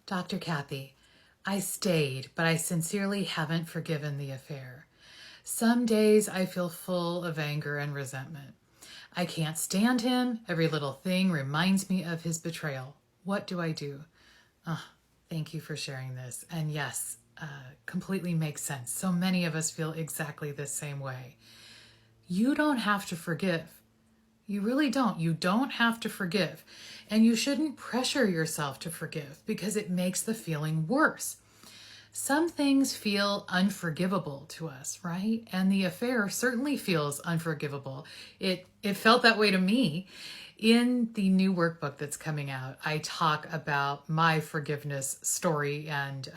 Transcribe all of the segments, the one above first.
Dr. Kathy, I stayed, but I sincerely haven't forgiven the affair. Some days I feel full of anger and resentment. I can't stand him. Every little thing reminds me of his betrayal. What do I do? Ah, thank you for sharing this. And yes, completely makes sense. So many of us feel exactly the same way. You don't have to forgive. You really don't. You don't have to forgive. And you shouldn't pressure yourself to forgive because it makes the feeling worse. Some things feel unforgivable to us, right? And the affair certainly feels unforgivable. It felt that way to me. In the new workbook that's coming out, I talk about my forgiveness story and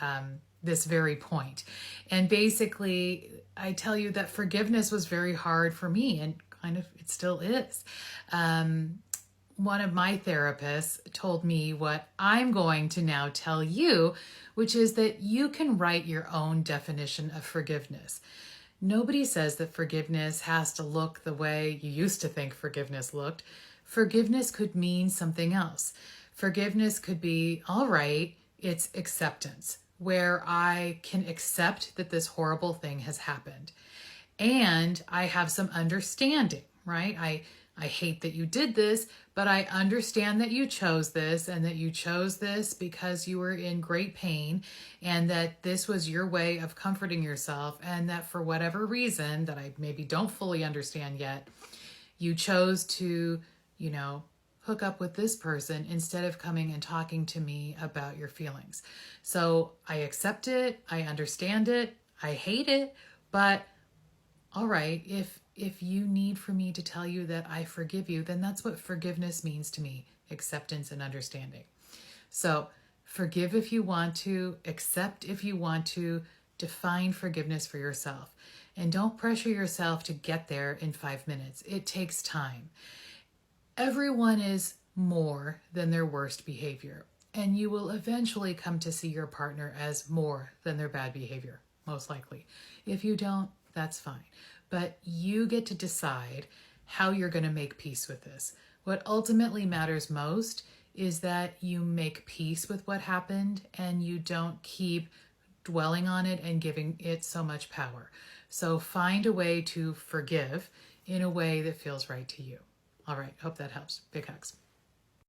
this very point. And basically, I tell you that forgiveness was very hard for me, and kind of it still is. One of my therapists told me what I'm going to now tell you, which is that you can write your own definition of forgiveness. Nobody says that forgiveness has to look the way you used to think forgiveness looked. Forgiveness could mean something else. Forgiveness could be, all right, it's acceptance, where I can accept that this horrible thing has happened. And I have some understanding, right? I hate that you did this, but I understand that you chose this and that you chose this because you were in great pain and that this was your way of comforting yourself, and that for whatever reason that I maybe don't fully understand yet, you chose to, hook up with this person instead of coming and talking to me about your feelings. So I accept it, I understand it, I hate it, but all right, if you need for me to tell you that I forgive you, then that's what forgiveness means to me, acceptance and understanding. So forgive if you want to, accept if you want to, define forgiveness for yourself. And don't pressure yourself to get there in 5 minutes. It takes time. Everyone is more than their worst behavior, and you will eventually come to see your partner as more than their bad behavior, most likely. If you don't, that's fine. But you get to decide how you're going to make peace with this. What ultimately matters most is that you make peace with what happened and you don't keep dwelling on it and giving it so much power. So find a way to forgive in a way that feels right to you. All right, hope that helps. Big hugs.